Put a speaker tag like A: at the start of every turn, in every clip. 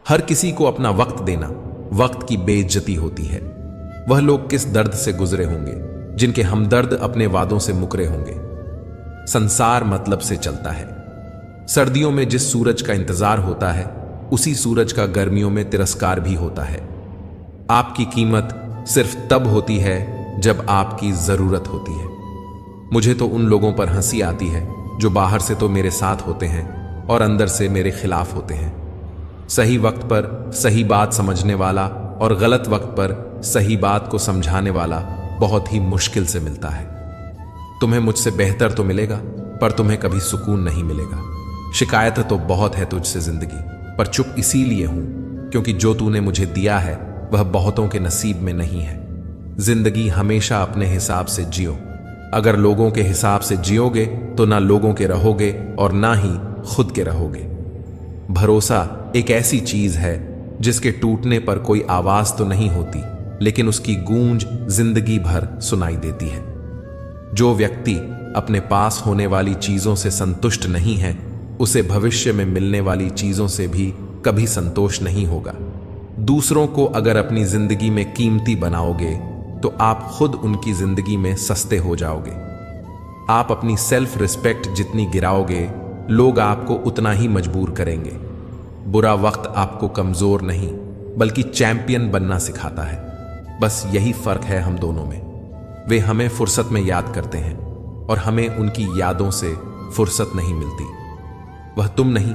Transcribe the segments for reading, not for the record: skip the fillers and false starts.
A: हर किसी को अपना वक्त देना वक्त की बेइज्जती होती है। वह लोग किस दर्द से गुजरे होंगे जिनके हमदर्द अपने वादों से मुकरे होंगे। संसार मतलब से चलता है। सर्दियों में जिस सूरज का इंतजार होता है उसी सूरज का गर्मियों में तिरस्कार भी होता है। आपकी कीमत सिर्फ तब होती है जब आपकी जरूरत होती है। मुझे तो उन लोगों पर हंसी आती है जो बाहर से तो मेरे साथ होते हैं और अंदर से मेरे खिलाफ होते हैं। सही वक्त पर सही बात समझने वाला और गलत वक्त पर सही बात को समझाने वाला बहुत ही मुश्किल से मिलता है। तुम्हें मुझसे बेहतर तो मिलेगा पर तुम्हें कभी सुकून नहीं मिलेगा। शिकायत तो बहुत है तुझसे जिंदगी, पर चुप इसीलिए हूं क्योंकि जो तूने मुझे दिया है वह बहुतों के नसीब में नहीं है। जिंदगी हमेशा अपने हिसाब से जियो। अगर लोगों के हिसाब से जियोगे तो ना लोगों के रहोगे और ना ही खुद के रहोगे। भरोसा एक ऐसी चीज है जिसके टूटने पर कोई आवाज तो नहीं होती, लेकिन उसकी गूंज जिंदगी भर सुनाई देती है। जो व्यक्ति अपने पास होने वाली चीजों से संतुष्ट नहीं है उसे भविष्य में मिलने वाली चीजों से भी कभी संतोष नहीं होगा। दूसरों को अगर अपनी जिंदगी में कीमती बनाओगे तो आप खुद उनकी जिंदगी में सस्ते हो जाओगे। आप अपनी सेल्फ रिस्पेक्ट जितनी गिराओगे लोग आपको उतना ही मजबूर करेंगे। बुरा वक्त आपको कमजोर नहीं बल्कि चैंपियन बनना सिखाता है। बस यही फर्क है हम दोनों में। वे हमें फुर्सत में याद करते हैं और हमें उनकी यादों से फुर्सत नहीं मिलती। वह तुम नहीं,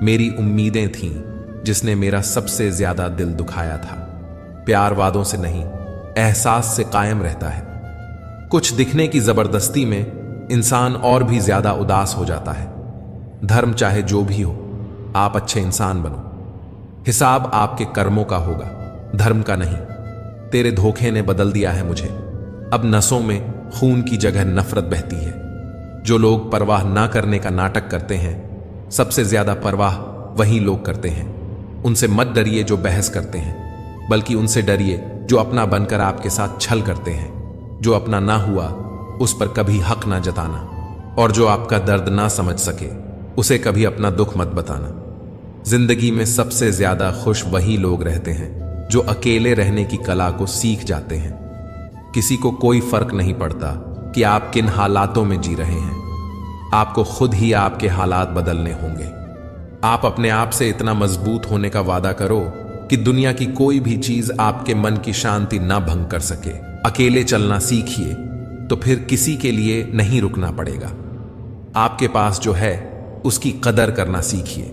A: मेरी उम्मीदें थीं जिसने मेरा सबसे ज्यादा दिल दुखाया था। प्यार वादों से नहीं, एहसास से कायम रहता है। कुछ दिखने की जबरदस्ती में इंसान और भी ज्यादा उदास हो जाता है। धर्म चाहे जो भी हो, आप अच्छे इंसान बनो। हिसाब आपके कर्मों का होगा, धर्म का नहीं। तेरे धोखे ने बदल दिया है मुझे। अब नसों में खून की जगह नफरत बहती है। जो लोग परवाह ना करने का नाटक करते हैं सबसे ज्यादा परवाह वही लोग करते हैं। उनसे मत डरिए जो बहस करते हैं, बल्कि उनसे डरिए जो अपना बनकर आपके साथ छल करते हैं। जो अपना ना हुआ उस पर कभी हक ना जताना, और जो आपका दर्द ना समझ सके उसे कभी अपना दुख मत बताना। जिंदगी में सबसे ज्यादा खुश वही लोग रहते हैं जो अकेले रहने की कला को सीख जाते हैं। किसी को कोई फर्क नहीं पड़ता कि आप किन हालातों में जी रहे हैं। आपको खुद ही आपके हालात बदलने होंगे। आप अपने आप से इतना मजबूत होने का वादा करो कि दुनिया की कोई भी चीज आपके मन की शांति ना भंग कर सके। अकेले चलना सीखिए तो फिर किसी के लिए नहीं रुकना पड़ेगा। आपके पास जो है उसकी कदर करना सीखिए,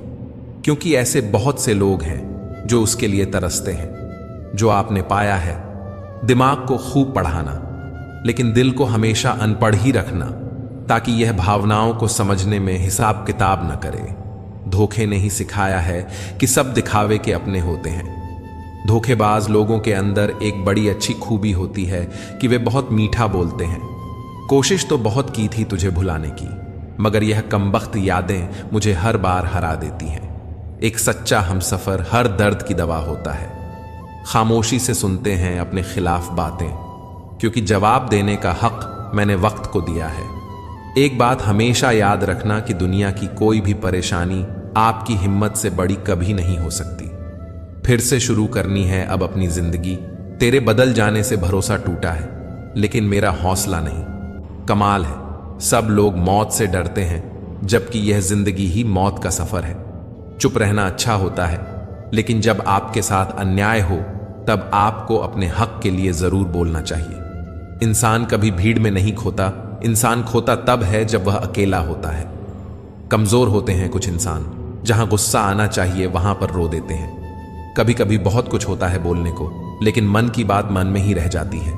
A: क्योंकि ऐसे बहुत से लोग हैं जो उसके लिए तरसते हैं। जो आपने पाया है, दिमाग को खूब पढ़ाना, लेकिन दिल को हमेशा अनपढ़ ही रखना, ताकि यह भावनाओं को समझने में हिसाब किताब न करे। धोखे ने ही सिखाया है कि सब दिखावे के अपने होते हैं। धोखेबाज लोगों के अंदर एक बड़ी अच्छी खूबी होती है कि वे बहुत मीठा बोलते हैं। कोशिश तो बहुत की थी तुझे भुलाने की, मगर यह कमबख्त यादें मुझे हर बार हरा देती हैं। एक सच्चा हमसफर हर दर्द की दवा होता है। खामोशी से सुनते हैं अपने खिलाफ बातें, क्योंकि जवाब देने का हक मैंने वक्त को दिया है। एक बात हमेशा याद रखना कि दुनिया की कोई भी परेशानी आपकी हिम्मत से बड़ी कभी नहीं हो सकती। फिर से शुरू करनी है अब अपनी जिंदगी। तेरे बदल जाने से भरोसा टूटा है, लेकिन मेरा हौसला नहीं। कमाल है, सब लोग मौत से डरते हैं, जबकि यह जिंदगी ही मौत का सफर है। चुप रहना अच्छा होता है, लेकिन जब आपके साथ अन्याय हो तब आपको अपने हक के लिए जरूर बोलना चाहिए। इंसान कभी भीड़ में नहीं खोता, इंसान खोता तब है जब वह अकेला होता है। कमजोर होते हैं कुछ इंसान, जहां गुस्सा आना चाहिए वहां पर रो देते हैं। कभी कभी बहुत कुछ होता है बोलने को, लेकिन मन की बात मन में ही रह जाती है।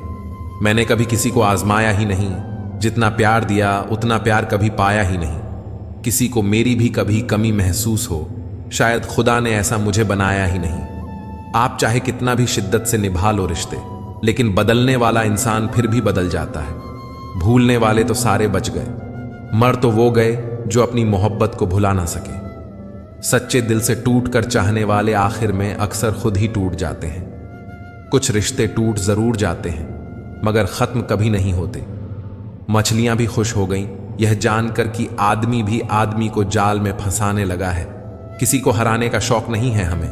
A: मैंने कभी किसी को आजमाया ही नहीं, जितना प्यार दिया उतना प्यार कभी पाया ही नहीं। किसी को मेरी भी कभी कमी महसूस हो, शायद खुदा ने ऐसा मुझे बनाया ही नहीं। आप चाहे कितना भी शिद्दत से निभा लो रिश्ते, लेकिन बदलने वाला इंसान फिर भी बदल जाता है। भूलने वाले तो सारे बच गए, मर तो वो गए जो अपनी मोहब्बत को भुला ना सके। सच्चे दिल से टूट कर चाहने वाले आखिर में अक्सर खुद ही टूट जाते हैं। कुछ रिश्ते टूट जरूर जाते हैं, मगर खत्म कभी नहीं होते। मछलियां भी खुश हो गईं यह जानकर कि आदमी भी आदमी को जाल में फंसाने लगा है। किसी को हराने का शौक नहीं है हमें,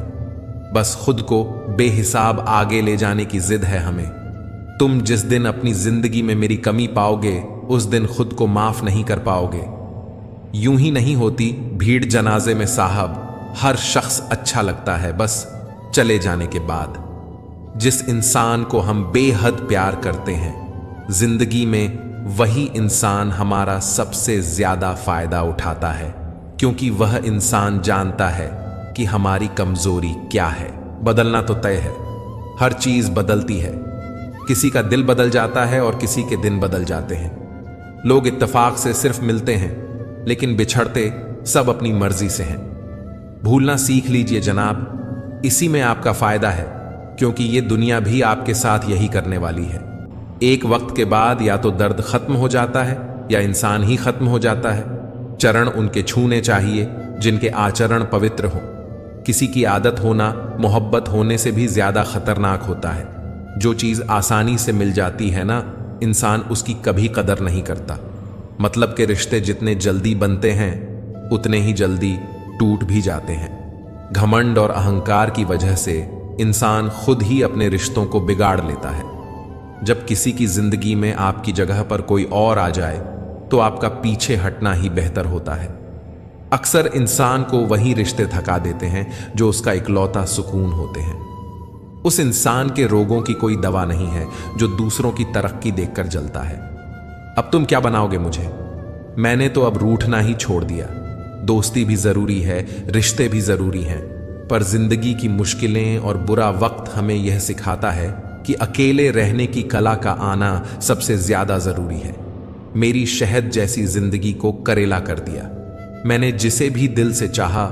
A: बस खुद को बेहिसाब आगे ले जाने की जिद है हमें। तुम जिस दिन अपनी जिंदगी में मेरी कमी पाओगे उस दिन खुद को माफ नहीं कर पाओगे। यूं ही नहीं होती भीड़ जनाजे में साहब, हर शख्स अच्छा लगता है बस चले जाने के बाद। जिस इंसान को हम बेहद प्यार करते हैं जिंदगी में, वही इंसान हमारा सबसे ज्यादा फायदा उठाता है, क्योंकि वह इंसान जानता है कि हमारी कमजोरी क्या है। बदलना तो तय है, हर चीज बदलती है। किसी का दिल बदल जाता है और किसी के दिन बदल जाते हैं। लोग इत्तेफाक से सिर्फ मिलते हैं, लेकिन बिछड़ते सब अपनी मर्जी से हैं। भूलना सीख लीजिए जनाब, इसी में आपका फायदा है, क्योंकि ये दुनिया भी आपके साथ यही करने वाली है। एक वक्त के बाद या तो दर्द खत्म हो जाता है या इंसान ही खत्म हो जाता है। चरण उनके छूने चाहिए जिनके आचरण पवित्र हो। किसी की आदत होना मोहब्बत होने से भी ज्यादा खतरनाक होता है। जो चीज आसानी से मिल जाती है ना, इंसान उसकी कभी कदर नहीं करता। मतलब के रिश्ते जितने जल्दी बनते हैं उतने ही जल्दी टूट भी जाते हैं। घमंड और अहंकार की वजह से इंसान खुद ही अपने रिश्तों को बिगाड़ लेता है। जब किसी की जिंदगी में आपकी जगह पर कोई और आ जाए तो आपका पीछे हटना ही बेहतर होता है। अक्सर इंसान को वही रिश्ते थका देते हैं जो उसका इकलौता सुकून होते हैं। उस इंसान के रोगों की कोई दवा नहीं है जो दूसरों की तरक्की देखकर जलता है। अब तुम क्या बनाओगे मुझे? मैंने तो अब रूठना ही छोड़ दिया। दोस्ती भी जरूरी है, रिश्ते भी जरूरी हैं, पर जिंदगी की मुश्किलें और बुरा वक्त हमें यह सिखाता है कि अकेले रहने की कला का आना सबसे ज्यादा जरूरी है। मेरी शहद जैसी जिंदगी को करेला कर दिया। मैंने जिसे भी दिल से चाहा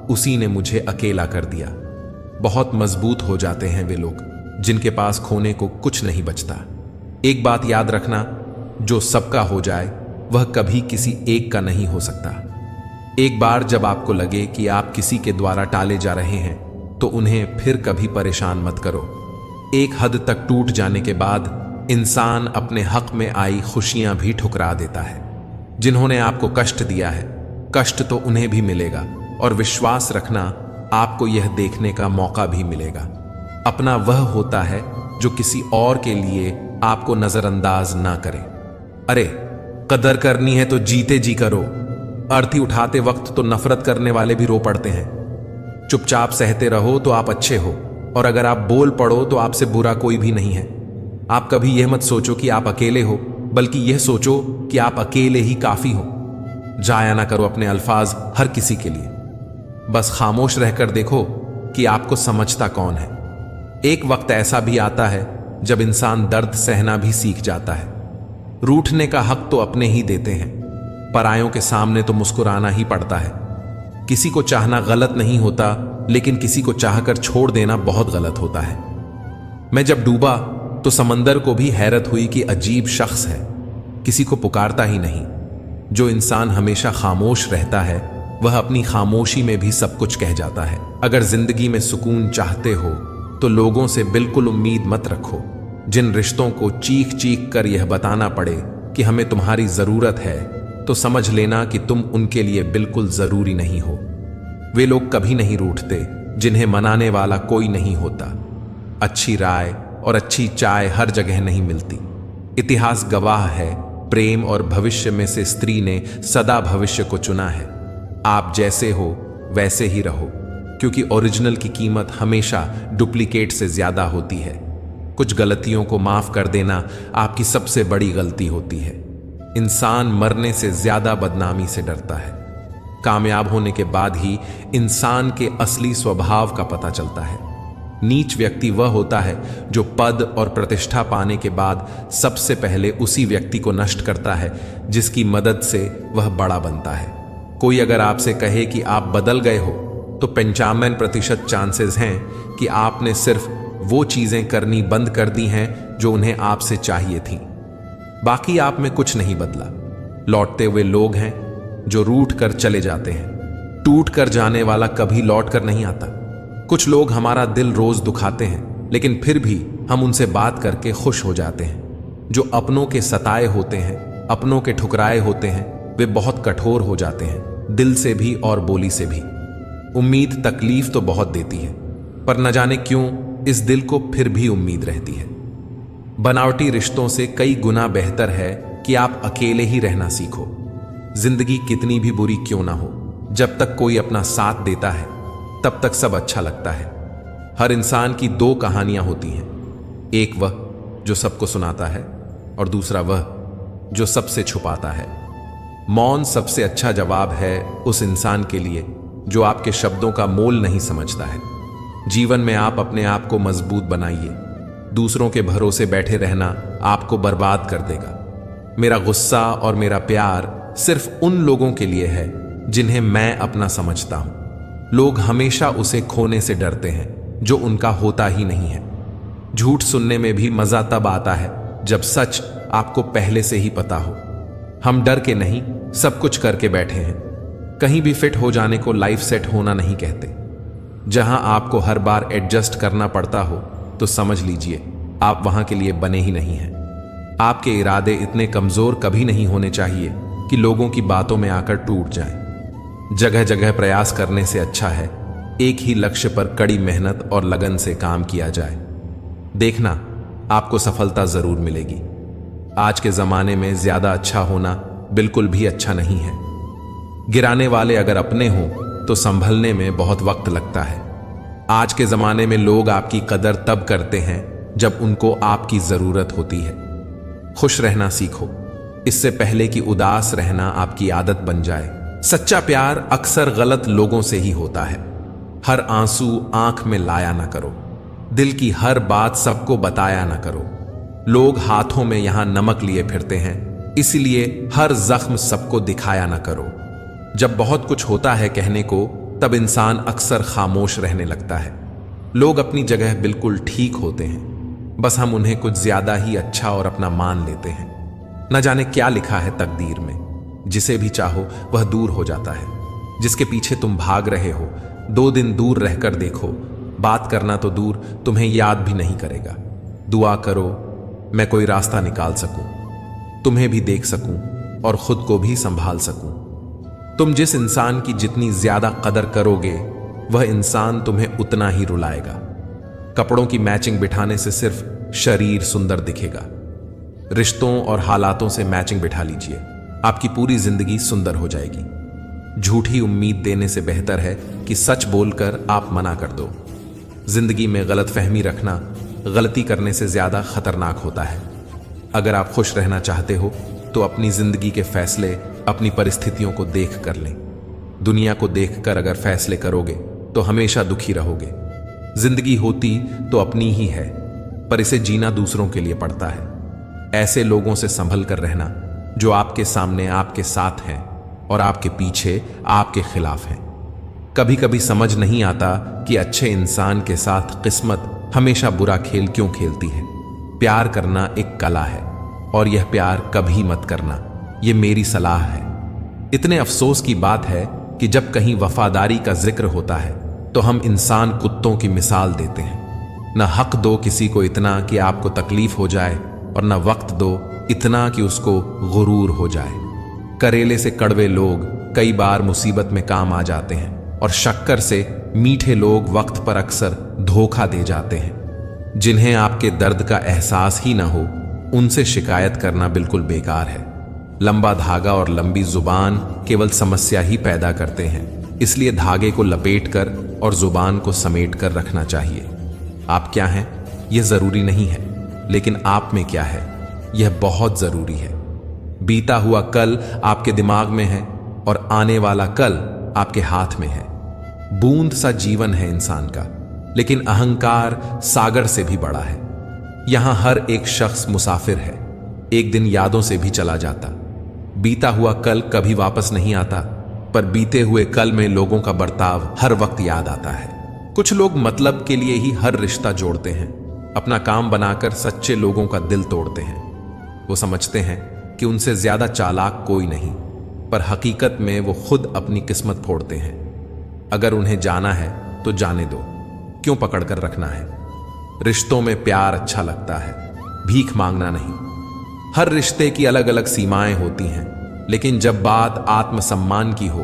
A: उसी ने मुझे अकेला कर दिया। बहुत मजबूत हो जाते हैं वे लोग जिनके पास खोने को कुछ नहीं बचता। एक बात याद रखना, जो सबका हो जाए वह कभी किसी एक का नहीं हो सकता। एक बार जब आपको लगे कि आप किसी के द्वारा टाले जा रहे हैं तो उन्हें फिर कभी परेशान मत करो। एक हद तक टूट जाने के बाद इंसान अपने हक में आई खुशियां भी ठुकरा देता है। जिन्होंने आपको कष्ट दिया है, कष्ट तो उन्हें भी मिलेगा, और विश्वास रखना आपको यह देखने का मौका भी मिलेगा। अपना वह होता है जो किसी और के लिए आपको नजरअंदाज ना करे। अरे कदर करनी है तो जीते जी करो। अर्थी उठाते वक्त तो नफरत करने वाले भी रो पड़ते हैं। चुपचाप सहते रहो तो आप अच्छे हो, और अगर आप बोल पड़ो तो आपसे बुरा कोई भी नहीं है। आप कभी यह मत सोचो कि आप अकेले हो, बल्कि यह सोचो कि आप अकेले ही काफी हो। जाया ना करो अपने अल्फाज हर किसी के लिए। बस खामोश रहकर देखो कि आपको समझता कौन है। एक वक्त ऐसा भी आता है जब इंसान दर्द सहना भी सीख जाता है। रूठने का हक तो अपने ही देते हैं, परायों के सामने तो मुस्कुराना ही पड़ता है। किसी को चाहना गलत नहीं होता, लेकिन किसी को चाहकर छोड़ देना बहुत गलत होता है। मैं जब डूबा तो समंदर को भी हैरत हुई कि अजीब शख्स है, किसी को पुकारता ही नहीं। जो इंसान हमेशा खामोश रहता है वह अपनी खामोशी में भी सब कुछ कह जाता है। अगर जिंदगी में सुकून चाहते हो तो लोगों से बिल्कुल उम्मीद मत रखो। जिन रिश्तों को चीख चीख कर यह बताना पड़े कि हमें तुम्हारी जरूरत है, तो समझ लेना कि तुम उनके लिए बिल्कुल जरूरी नहीं हो। वे लोग कभी नहीं रूठते जिन्हें मनाने वाला कोई नहीं होता। अच्छी राय और अच्छी चाय हर जगह नहीं मिलती। इतिहास गवाह है, प्रेम और भविष्य में से स्त्री ने सदा भविष्य को चुना है। आप जैसे हो वैसे ही रहो, क्योंकि ओरिजिनल की कीमत हमेशा डुप्लीकेट से ज्यादा होती है। कुछ गलतियों को माफ कर देना आपकी सबसे बड़ी गलती होती है। इंसान मरने से ज्यादा बदनामी से डरता है। कामयाब होने के बाद ही इंसान के असली स्वभाव का पता चलता है। नीच व्यक्ति वह होता है जो पद और प्रतिष्ठा पाने के बाद सबसे पहले उसी व्यक्ति को नष्ट करता है जिसकी मदद से वह बड़ा बनता है। कोई अगर आपसे कहे कि आप बदल गए हो, तो 95% चांसेस हैं कि आपने सिर्फ वो चीजें करनी बंद कर दी हैं जो उन्हें आपसे चाहिए थी। बाकी आप में कुछ नहीं बदला। लौटते हुए लोग हैं जो रूठ कर चले जाते हैं। टूट कर जाने वाला कभी लौट कर नहीं आता। कुछ लोग हमारा दिल रोज दुखाते हैं, लेकिन फिर भी हम उनसे बात करके खुश हो जाते हैं। जो अपनों के सताए होते हैं, अपनों के ठुकराए होते हैं, वे बहुत कठोर हो जाते हैं, दिल से भी और बोली से भी। उम्मीद तकलीफ तो बहुत देती है, पर न जाने क्यों इस दिल को फिर भी उम्मीद रहती है। बनावटी रिश्तों से कई गुना बेहतर है कि आप अकेले ही रहना सीखो। जिंदगी कितनी भी बुरी क्यों ना हो, जब तक कोई अपना साथ देता है तब तक सब अच्छा लगता है। हर इंसान की दो कहानियां होती हैं, एक वह जो सबको सुनाता है और दूसरा वह जो सबसे छुपाता है। मौन सबसे अच्छा जवाब है उस इंसान के लिए जो आपके शब्दों का मोल नहीं समझता है। जीवन में आप अपने आप को मजबूत बनाइए। दूसरों के भरोसे बैठे रहना आपको बर्बाद कर देगा। मेरा गुस्सा और मेरा प्यार सिर्फ उन लोगों के लिए है जिन्हें मैं अपना समझता हूं। लोग हमेशा उसे खोने से डरते हैं जो उनका होता ही नहीं है। झूठ सुनने में भी मजा तब आता है जब सच आपको पहले से ही पता हो। हम डर के नहीं, सब कुछ करके बैठे हैं। कहीं भी फिट हो जाने को लाइफ सेट होना नहीं कहते। जहां आपको हर बार एडजस्ट करना पड़ता हो तो समझ लीजिए आप वहां के लिए बने ही नहीं हैं। आपके इरादे इतने कमजोर कभी नहीं होने चाहिए कि लोगों की बातों में आकर टूट जाएं। जगह जगह प्रयास करने से अच्छा है एक ही लक्ष्य पर कड़ी मेहनत और लगन से काम किया जाए। देखना आपको सफलता जरूर मिलेगी। आज के जमाने में ज्यादा अच्छा होना बिल्कुल भी अच्छा नहीं है। गिराने वाले अगर अपने हों तो संभलने में बहुत वक्त लगता है। आज के जमाने में लोग आपकी कदर तब करते हैं जब उनको आपकी जरूरत होती है। खुश रहना सीखो, इससे पहले कि उदास रहना आपकी आदत बन जाए। सच्चा प्यार अक्सर गलत लोगों से ही होता है। हर आंसू आंख में लाया ना करो। दिल की हर बात सबको बताया ना करो। लोग हाथों में यहां नमक लिए फिरते हैं, इसलिए हर जख्म सबको दिखाया ना करो। जब बहुत कुछ होता है कहने को, तब इंसान अक्सर खामोश रहने लगता है। लोग अपनी जगह बिल्कुल ठीक होते हैं, बस हम उन्हें कुछ ज्यादा ही अच्छा और अपना मान लेते हैं। न जाने क्या लिखा है तकदीर में, जिसे भी चाहो वह दूर हो जाता है। जिसके पीछे तुम भाग रहे हो 2 दिन दूर रहकर देखो, बात करना तो दूर तुम्हें याद भी नहीं करेगा। दुआ करो मैं कोई रास्ता निकाल सकूं, तुम्हें भी देख सकूं और खुद को भी संभाल सकूं। तुम जिस इंसान की जितनी ज्यादा कदर करोगे वह इंसान तुम्हें उतना ही रुलाएगा। कपड़ों की मैचिंग बिठाने से सिर्फ शरीर सुंदर दिखेगा। रिश्तों और हालातों से मैचिंग बिठा लीजिए, आपकी पूरी जिंदगी सुंदर हो जाएगी। झूठी उम्मीद देने से बेहतर है कि सच बोलकर आप मना कर दो। जिंदगी में गलतफहमी रखना गलती करने से ज्यादा खतरनाक होता है। अगर आप खुश रहना चाहते हो तो अपनी जिंदगी के फैसले अपनी परिस्थितियों को देख कर लें। दुनिया को देखकर अगर फैसले करोगे तो हमेशा दुखी रहोगे। जिंदगी होती तो अपनी ही है, पर इसे जीना दूसरों के लिए पड़ता है। ऐसे लोगों से संभल कर रहना जो आपके सामने आपके साथ हैं और आपके पीछे आपके खिलाफ हैं। कभी कभी समझ नहीं आता कि अच्छे इंसान के साथ किस्मत हमेशा बुरा खेल क्यों खेलती है। प्यार करना एक कला है और यह प्यार कभी मत करना, यह मेरी सलाह है। इतने अफसोस की बात है कि जब कहीं वफादारी का जिक्र होता है तो हम इंसान कुत्तों की मिसाल देते हैं। न हक दो किसी को इतना कि आपको तकलीफ हो जाए और न वक्त दो इतना कि उसको गुरूर हो जाए। करेले से कड़वे लोग कई बार मुसीबत में काम आ जाते हैं और शक्कर से मीठे लोग वक्त पर अक्सर धोखा दे जाते हैं। जिन्हें आपके दर्द का एहसास ही ना हो उनसे शिकायत करना बिल्कुल बेकार है। लंबा धागा और लंबी जुबान केवल समस्या ही पैदा करते हैं, इसलिए धागे को लपेटकर और जुबान को समेट कर रखना चाहिए। आप क्या हैं यह जरूरी नहीं है, लेकिन आप में क्या है यह बहुत जरूरी है। बीता हुआ कल आपके दिमाग में है और आने वाला कल आपके हाथ में है। बूंद सा जीवन है इंसान का, लेकिन अहंकार सागर से भी बड़ा है। यहां हर एक शख्स मुसाफिर है, एक दिन यादों से भी चला जाता। बीता हुआ कल कभी वापस नहीं आता, पर बीते हुए कल में लोगों का बर्ताव हर वक्त याद आता है। कुछ लोग मतलब के लिए ही हर रिश्ता जोड़ते हैं, अपना काम बनाकर सच्चे लोगों का दिल तोड़ते हैं। वो समझते हैं कि उनसे ज्यादा चालाक कोई नहीं, पर हकीकत में वो खुद अपनी किस्मत फोड़ते हैं। अगर उन्हें जाना है तो जाने दो, क्यों पकड़ कर रखना है। रिश्तों में प्यार अच्छा लगता है, भीख मांगना नहीं। हर रिश्ते की अलग अलग सीमाएं होती हैं, लेकिन जब बात आत्मसम्मान की हो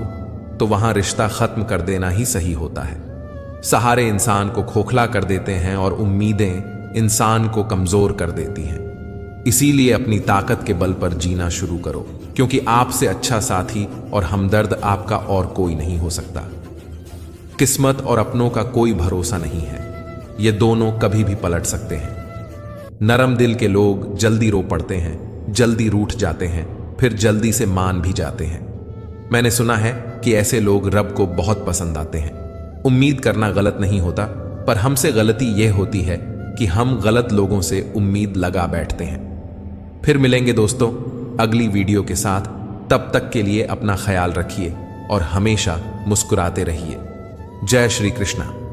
A: तो वहां रिश्ता खत्म कर देना ही सही होता है। सहारे इंसान को खोखला कर देते हैं और उम्मीदें इंसान को कमजोर कर देती हैं। इसीलिए अपनी ताकत के बल पर जीना शुरू करो, क्योंकि आपसे अच्छा साथी और हमदर्द आपका और कोई नहीं हो सकता। किस्मत और अपनों का कोई भरोसा नहीं है, ये दोनों कभी भी पलट सकते हैं। नरम दिल के लोग जल्दी रो पड़ते हैं, जल्दी रूठ जाते हैं, फिर जल्दी से मान भी जाते हैं। मैंने सुना है कि ऐसे लोग रब को बहुत पसंद आते हैं। उम्मीद करना गलत नहीं होता, पर हमसे गलती यह होती है कि हम गलत लोगों से उम्मीद लगा बैठते हैं। फिर मिलेंगे दोस्तों अगली वीडियो के साथ। तब तक के लिए अपना ख्याल रखिए और हमेशा मुस्कुराते रहिए। जय श्री कृष्णा।